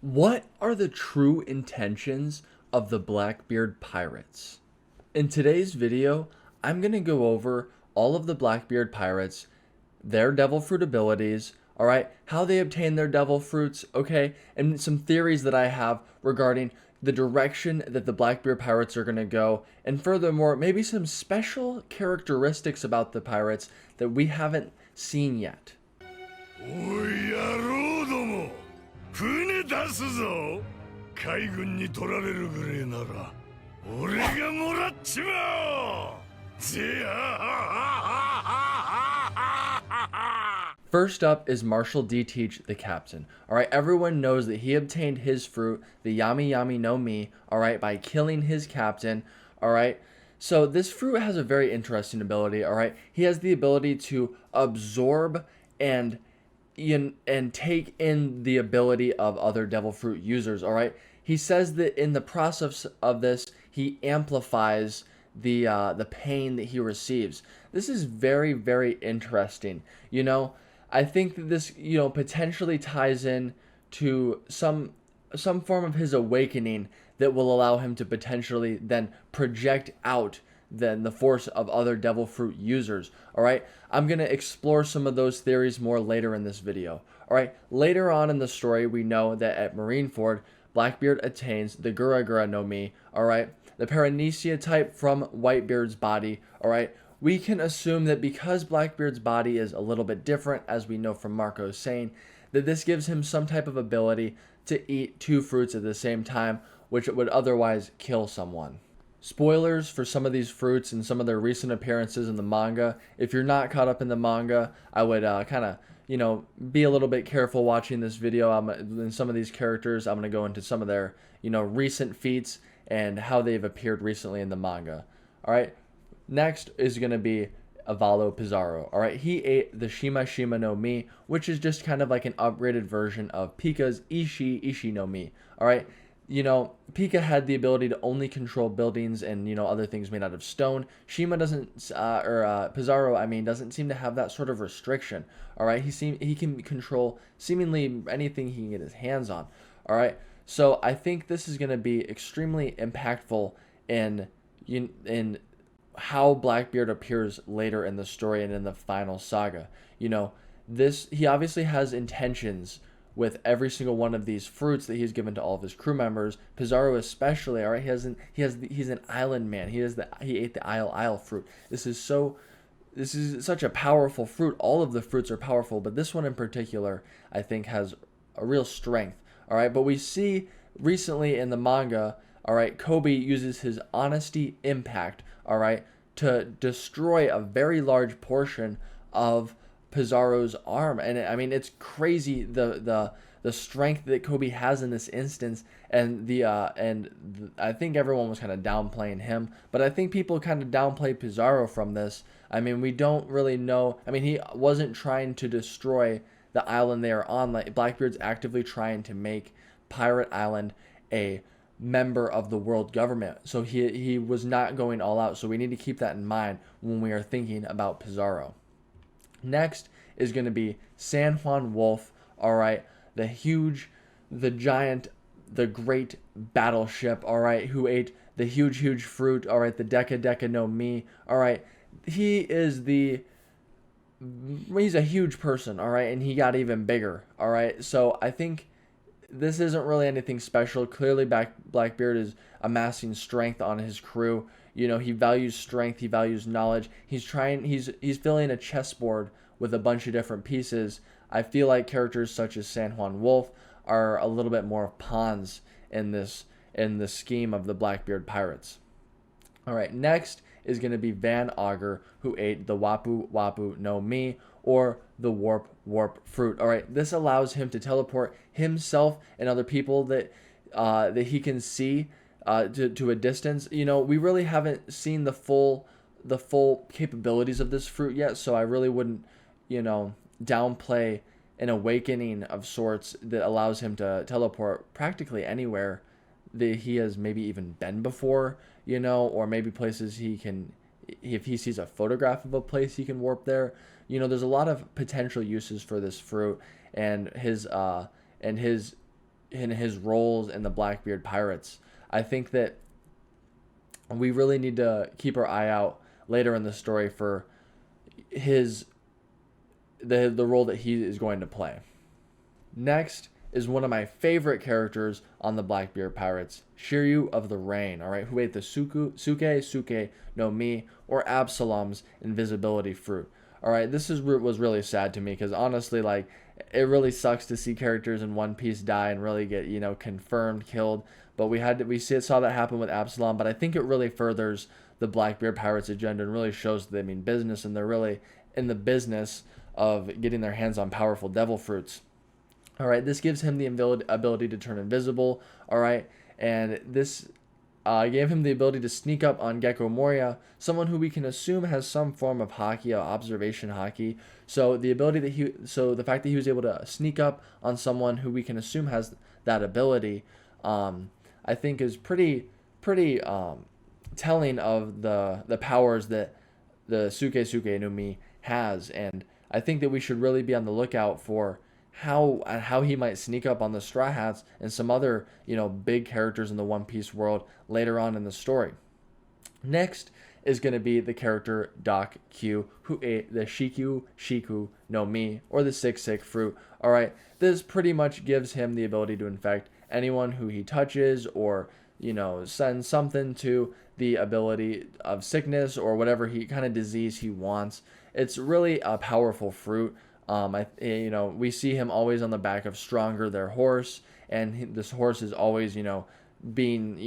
What are the true intentions of the Blackbeard pirates? In today's video, I'm going to go over all of the Blackbeard pirates, their devil fruit abilities, alright, how they obtain their devil fruits, okay, and some theories that I have regarding the direction that the Blackbeard pirates are going to go, and furthermore, maybe some special characteristics about the pirates that we haven't seen yet. おい野郎ども船出すぞ海軍に取られるぐらいなら俺がもらっちまおうぜあ First up is Marshal D. Teach, the captain. Alright, everyone knows that he obtained his fruit, the Yami Yami no Mi, alright, by killing his captain, alright. So this fruit has a very interesting ability, alright. He has the ability to absorb and take in the ability of other devil fruit users, alright. He says that in the process of this, he amplifies the pain that he receives. This is very, very interesting. You know, I think that this, potentially ties in to some form of his awakening that will allow him to potentially then project out then the force of other devil fruit users. All right, I'm going to explore some of those theories more later in this video. All right, later on in the story, we know that at Marineford, Blackbeard attains the Gura Gura no Mi. All right, the Paranesia type from Whitebeard's body. All right, we can assume that because Blackbeard's body is a little bit different, as we know from Marco's saying, that this gives him some type of ability to eat two fruits at the same time, which would otherwise kill someone. Spoilers for some of these fruits and some of their recent appearances in the manga. If you're not caught up in the manga, I would kind of, be a little bit careful watching this video. In some of these characters, I'm going to go into some of their, recent feats and how they've appeared recently in the manga. All right. Next is going to be Avalos Pizarro. All right. He ate the Shima Shima no Mi, which is just kind of like an upgraded version of Pika's Ishi no Mi. All right. Pika had the ability to only control buildings and, other things made out of stone. Shima doesn't, Pizarro, doesn't seem to have that sort of restriction. All right. He can control seemingly anything he can get his hands on. All right. So I think this is going to be extremely impactful in how Blackbeard appears later in the story and in the final saga. He obviously has intentions with every single one of these fruits that he's given to all of his crew members. Pizarro especially, all right, he's an island man. He ate the Isle fruit. This is such a powerful fruit. All of the fruits are powerful, but this one in particular, I think, has a real strength. All right, but we see recently in the manga, all right, Koby uses his honesty impact, all right, to destroy a very large portion of Pizarro's arm. And it's crazy the strength that Koby has in this instance, and I think everyone was kind of downplaying him, but I think people kind of downplay Pizarro from this. We don't really know. He wasn't trying to destroy the island they are on. Like, Blackbeard's actively trying to make Pirate Island a member of the world government, so he was not going all out. So we need to keep that in mind when we are thinking about Pizarro. Next is going to be Juan Wolf, all right, the giant, the great battleship, all right, who ate the huge fruit, all right, the Deka no Mi, all right. He's a huge person, all right, and he got even bigger, all right. So I think this isn't really anything special. Clearly, Blackbeard is amassing strength on his crew. He values strength. He values knowledge. He's filling a chessboard with a bunch of different pieces. I feel like characters such as Juan Wolf are a little bit more pawns in the scheme of the Blackbeard pirates. All right, next is going to be Van Augur, who ate the Wapu Wapu no Mi, or the Warp fruit. All right, this allows him to teleport himself and other people that he can see to a distance. We really haven't seen the full capabilities of this fruit yet, so I really wouldn't downplay an awakening of sorts that allows him to teleport practically anywhere that he has maybe even been before, or maybe places he can, if he sees a photograph of a place, he can warp there. There's a lot of potential uses for this fruit, and his in his roles in the Blackbeard Pirates. I think that we really need to keep our eye out later in the story for his the role that he is going to play. Next is one of my favorite characters on the Blackbeard Pirates, Shiryu of the Rain, all right, who ate the Suke no Mi, or Absalom's invisibility fruit. All right, this was really sad to me because honestly, like, it really sucks to see characters in One Piece die and really get, confirmed killed. But saw that happen with Absalom, but I think it really furthers the Blackbeard Pirates agenda and really shows that they mean business and they're really in the business of getting their hands on powerful devil fruits. All right, this gives him the ability to turn invisible. All right, and this gave him the ability to sneak up on Gecko Moria, someone who we can assume has some form of haki, observation haki. So the fact that he was able to sneak up on someone who we can assume has that ability, I think is pretty telling of the powers that the Suke no Mi has, and I think that we should really be on the lookout for how he might sneak up on the Straw Hats and some other, big characters in the One Piece world later on in the story. Next is going to be the character Doc Q, who ate the Shiku no Mi, or the Sick fruit. All right, this pretty much gives him the ability to infect anyone who he touches, or send something to the ability of sickness or whatever kind of disease he wants. It's really a powerful fruit. We see him always on the back of Stronger, their horse, and this horse is always, being,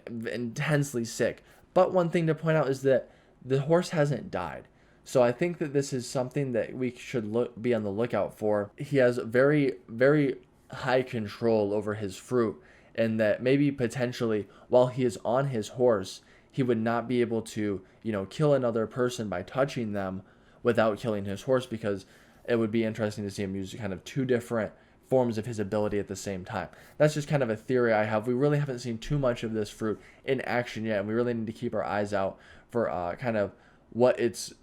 intensely sick. But one thing to point out is that the horse hasn't died. So I think that this is something that we should be on the lookout for. He has very, very high control over his fruit, and that maybe potentially while he is on his horse, he would not be able to, kill another person by touching them without killing his horse, because it would be interesting to see him use kind of two different forms of his ability at the same time. That's just kind of a theory I have. We really haven't seen too much of this fruit in action yet, and we really need to keep our eyes out for kind of what it's,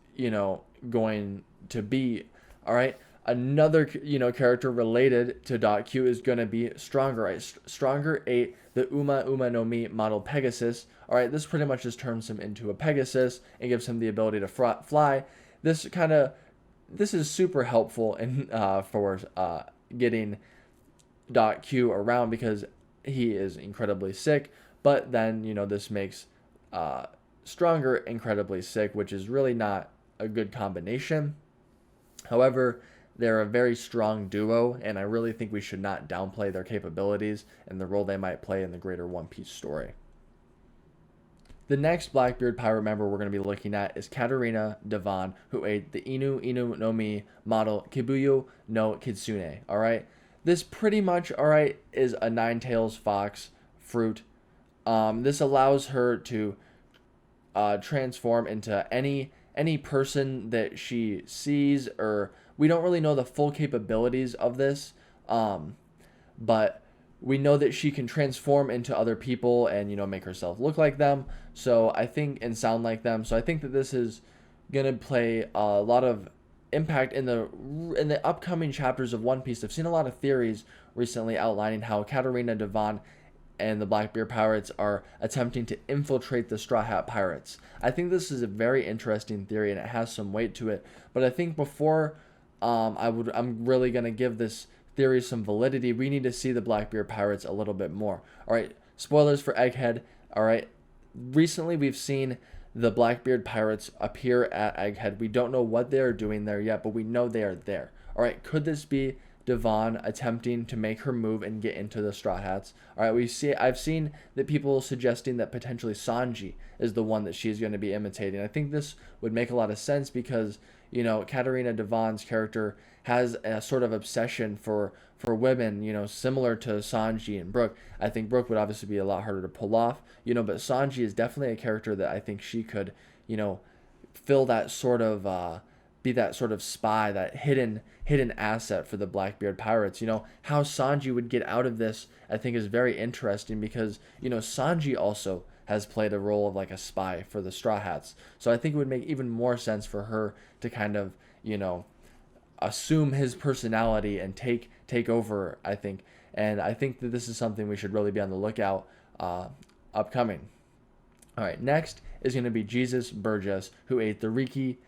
going to be. All right. Another, character related to Dot Q is going to be Stronger. Right? Stronger ate the Uma no Mi model Pegasus. All right. This pretty much just turns him into a Pegasus and gives him the ability to fly. This is super helpful in for getting Dot Q around, because he is incredibly sick. But then, this makes Stronger incredibly sick, which is really not a good combination. However, they're a very strong duo, and I really think we should not downplay their capabilities and the role they might play in the greater One Piece story. The next Blackbeard pirate member we're going to be looking at is Katarina Devon, who ate the Inu no Mi model Kibuyo no Kitsune. All right, this pretty much, all right, is a nine-tails fox fruit. This allows her to transform into any person that she sees, or we don't really know the full capabilities of this, but we know that she can transform into other people and, make herself look like them. So I think, and sound like them. So I think that this is going to play a lot of impact in the upcoming chapters of One Piece. I've seen a lot of theories recently outlining how Katarina Devon and the Blackbeard Pirates are attempting to infiltrate the Straw Hat Pirates. I think this is a very interesting theory, and it has some weight to it. But I think before I'm really going to give this theory some validity, we need to see the Blackbeard Pirates a little bit more. All right, spoilers for Egghead. All right, recently we've seen the Blackbeard Pirates appear at Egghead. We don't know what they are doing there yet, but we know they are there. All right, could this be Devon attempting to make her move and get into the Straw Hats? All right, I've seen that people suggesting that potentially Sanji is the one that she's going to be imitating. I think this would make a lot of sense because, Katarina Devon's character has a sort of obsession for women, similar to Sanji and Brook. I think Brook would obviously be a lot harder to pull off, but Sanji is definitely a character that I think she could, fill that sort of, be that sort of spy, that hidden asset for the Blackbeard Pirates. How Sanji would get out of this, I think, is very interesting because, Sanji also has played a role of like a spy for the Straw Hats. So I think it would make even more sense for her to kind of, assume his personality and take over, I think. and I think that this is something we should really be on the lookout upcoming. All right, next is going to be Jesus Burgess, who ate the Riki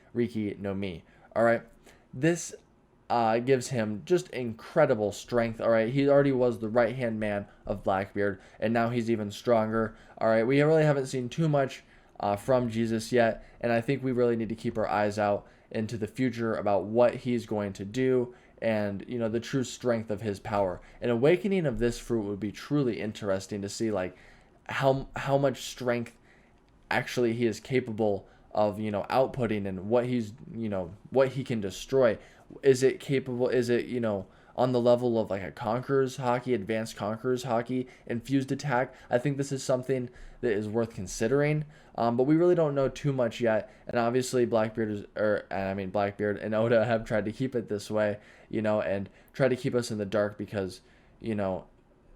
no Mi. All right, this gives him just incredible strength. All right, he already was the right-hand man of Blackbeard, and now he's even stronger. All right, we really haven't seen too much from Jesus yet, and I think we really need to keep our eyes out into the future about what he's going to do and, you know, the true strength of his power. An awakening of this fruit would be truly interesting to see, like, how much strength actually he is capable of, you know, outputting, and what he's, you know, what he can destroy. Is it capable, is it, you know, on the level of like a Conqueror's Haki, advanced Conqueror's Haki, infused attack? I think this is something that is worth considering, but we really don't know too much yet. And obviously Blackbeard and Oda have tried to keep it this way, you know, and try to keep us in the dark, because, you know,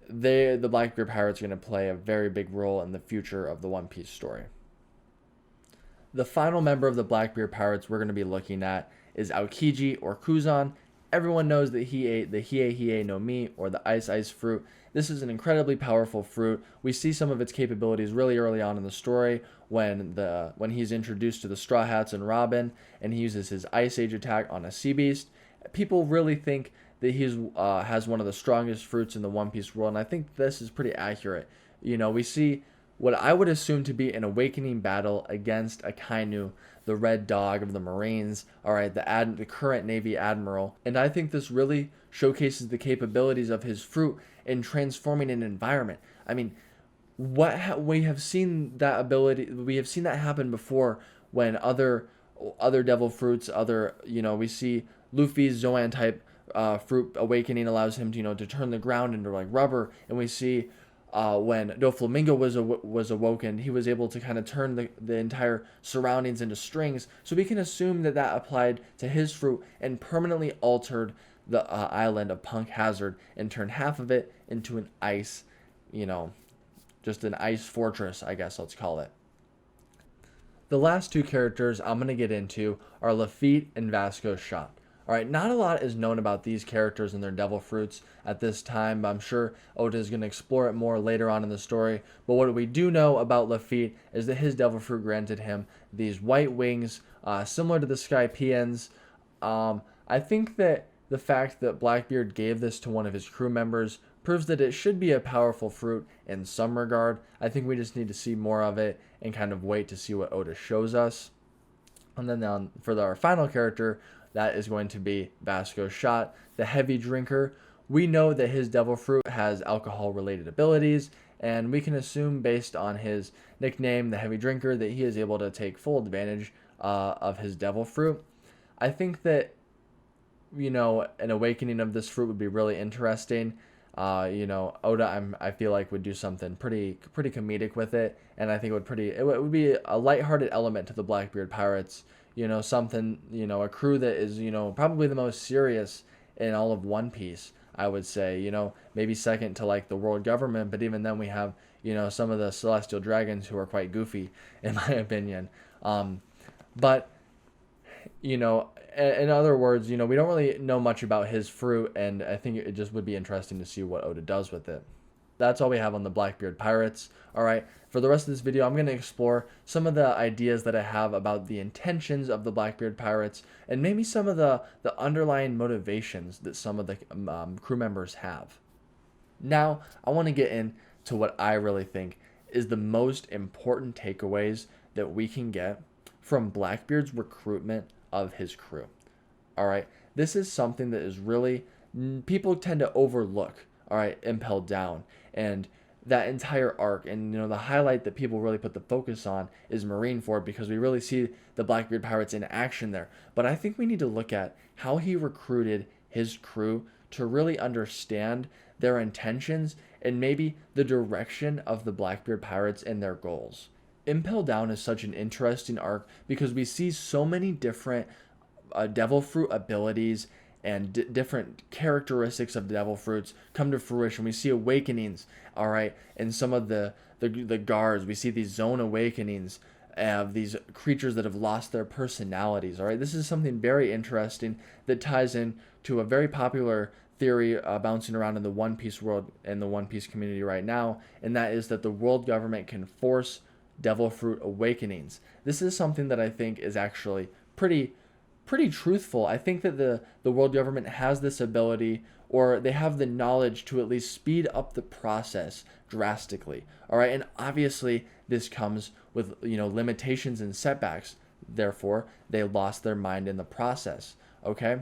the Blackbeard pirates are going to play a very big role in the future of the One Piece story. The final member of the Blackbeard pirates we're going to be looking at is Aokiji, or Kuzan. Everyone knows that he ate the Hie no Mi, or the ice fruit. This is an incredibly powerful fruit. We see some of its capabilities really early on in the story when he's introduced to the Straw Hats and Robin, and he uses his Ice Age attack on a sea beast. People really think that he has one of the strongest fruits in the One Piece world, and I think this is pretty accurate. You know, we see what I would assume to be an awakening battle against Akainu, the Red Dog of the Marines, all right, the current Navy Admiral. And I think this really showcases the capabilities of his fruit in transforming an environment. I mean, we have seen that ability, we have seen that happen before when other devil fruits, we see Luffy's Zoan type fruit awakening allows him to, you know, to turn the ground into like rubber, and we see when Doflamingo was awoken, he was able to kind of turn the entire surroundings into strings. So we can assume that applied to his fruit and permanently altered the island of Punk Hazard and turned half of it into an ice, you know, just an ice fortress, I guess let's call it. The last two characters I'm going to get into are Lafitte and Vasco Shot. All right, not a lot is known about these characters and their devil fruits at this time, but I'm sure Oda is going to explore it more later on in the story. But what we do know about Lafitte is that his devil fruit granted him these white wings, similar to the Skypians. I think that the fact that Blackbeard gave this to one of his crew members proves that it should be a powerful fruit in some regard. I think we just need to see more of it and kind of wait to see what Oda shows us. And then for our final character, that is going to be Vasco Shot, the heavy drinker. We know that his devil fruit has alcohol-related abilities, and we can assume based on his nickname, the heavy drinker, that he is able to take full advantage of his devil fruit. I think that, you know, an awakening of this fruit would be really interesting. Oda, I feel like, would do something pretty comedic with it, and I think it would be a lighthearted element to the Blackbeard pirates. You know, something, you know, a crew that is, you know, probably the most serious in all of One Piece, I would say, you know, maybe second to like the world government, but even then we have, you know, some of the Celestial Dragons who are quite goofy, in my opinion. But, you know, in other words, you know, we don't really know much about his fruit, and I think it just would be interesting to see what Oda does with it. That's all we have on the Blackbeard pirates. All right, for the rest of this video, I'm going to explore some of the ideas that I have about the intentions of the Blackbeard pirates, and maybe some of the underlying motivations that some of the crew members have. Now, I want to get into what I really think is the most important takeaways that we can get from Blackbeard's recruitment of his crew. All right, this is something that is really, people tend to overlook. All right, Impel Down and that entire arc, and, you know, the highlight that people really put the focus on is Marineford, because we really see the Blackbeard pirates in action there. But I think we need to look at how he recruited his crew to really understand their intentions and maybe the direction of the Blackbeard pirates and their goals. Impel Down is such an interesting arc because we see so many different devil fruit abilities and different characteristics of devil fruits come to fruition. We see awakenings, all right, and some of the guards. We see these zone awakenings of these creatures that have lost their personalities, all right. This is something very interesting that ties in to a very popular theory bouncing around in the One Piece world and the One Piece community right now, and that is that the world government can force devil fruit awakenings. This is something that I think is actually pretty truthful. I think that the world government has this ability, or they have the knowledge to at least speed up the process drastically. All right, and obviously this comes with limitations and setbacks. Therefore, they lost their mind in the process. Okay,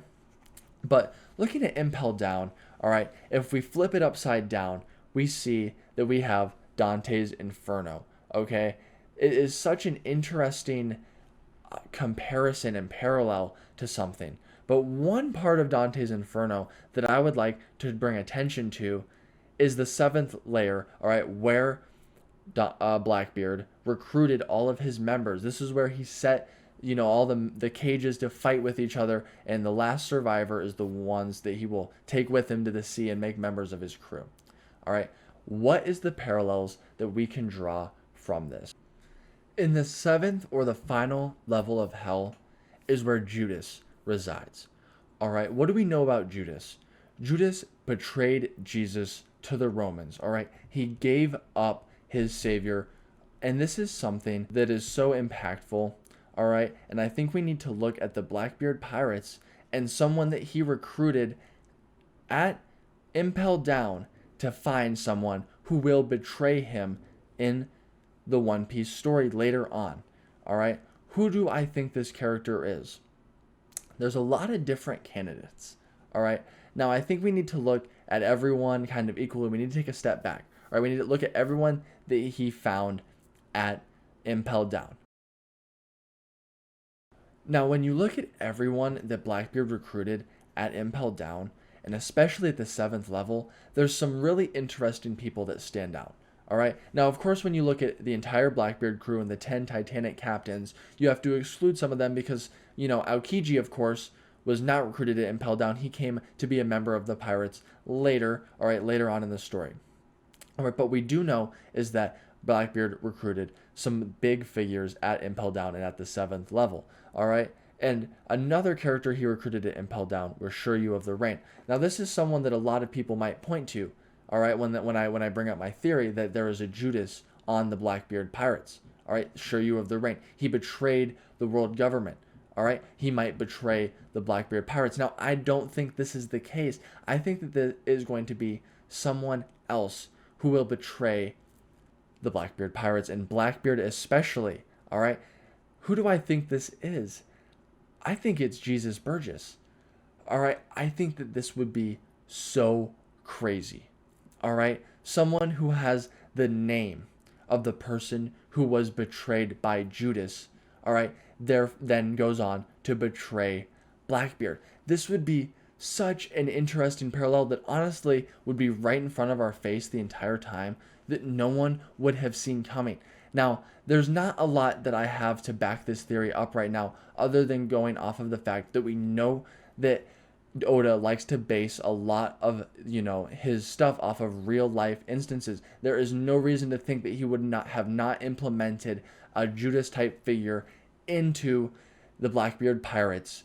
but looking at Impel Down, all right, if we flip it upside down, we see that we have Dante's Inferno. Okay, it is such an interesting comparison and parallel to something. But one part of Dante's Inferno that I would like to bring attention to is the 7th layer, all right, where Blackbeard recruited all of his members. This is where he set, all the cages to fight with each other, and the last survivor is the ones that he will take with him to the sea and make members of his crew. All right, what is the parallels that we can draw from this? In the 7th, or the final level of hell, is where Judas resides. All right, what do we know about Judas? Judas betrayed Jesus to the Romans. All right, he gave up his Savior, and this is something that is so impactful. All right, and I think we need to look at the Blackbeard pirates and someone that he recruited at Impel Down to find someone who will betray him in the One Piece story later on. All right, who do I think this character is? There's a lot of different candidates. All right, now I think we need to look at everyone kind of equally. We need to take a step back. All right, we need to look at everyone that he found at Impel Down. Now, when you look at everyone that Blackbeard recruited at Impel Down, and especially at the 7th level, there's some really interesting people that stand out. All right. Now, of course, when you look at the entire Blackbeard crew and the 10 Titanic captains, you have to exclude some of them because, Aokiji, of course, was not recruited at Impel Down. He came to be a member of the pirates later, all right, later on in the story. All right, but we do know is that Blackbeard recruited some big figures at Impel Down and at the 7th level. All right. And another character he recruited at Impel Down was Shiryu of the Rain. Now, this is someone that a lot of people might point to. All right, when I bring up my theory that there is a Judas on the Blackbeard pirates. All right, Shiryu of the Rain. He betrayed the world government. All right, he might betray the Blackbeard pirates. Now, I don't think this is the case. I think that there is going to be someone else who will betray the Blackbeard pirates, and Blackbeard especially. All right, who do I think this is? I think it's Jesus Burgess. All right, I think that this would be so crazy. All right, someone who has the name of the person who was betrayed by Judas, all right, then goes on to betray Blackbeard. This would be such an interesting parallel that honestly would be right in front of our face the entire time that no one would have seen coming. Now, there's not a lot that I have to back this theory up right now other than going off of the fact that we know that Oda likes to base a lot of, his stuff off of real life instances. There is no reason to think that he would not have implemented a Judas type figure into the Blackbeard pirates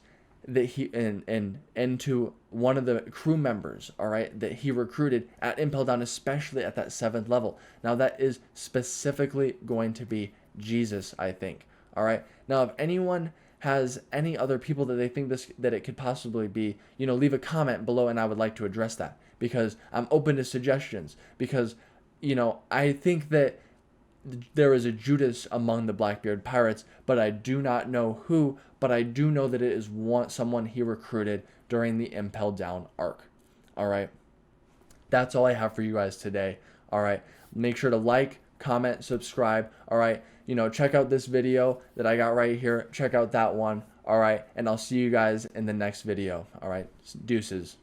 that he and into one of the crew members, all right, that he recruited at Impel Down, especially at that 7th level. Now that is specifically going to be Jesus, I think. All right. Now, if anyone has any other people that they think that it could possibly be, leave a comment below and I would like to address that, because I'm open to suggestions, because, I think that there is a Judas among the Blackbeard pirates, but I do not know who, but I do know that it is someone he recruited during the Impel Down arc. All right. That's all I have for you guys today. All right. Make sure to like, comment, subscribe. All right. Check out this video that I got right here. Check out that one. All right. And I'll see you guys in the next video. All right. Deuces.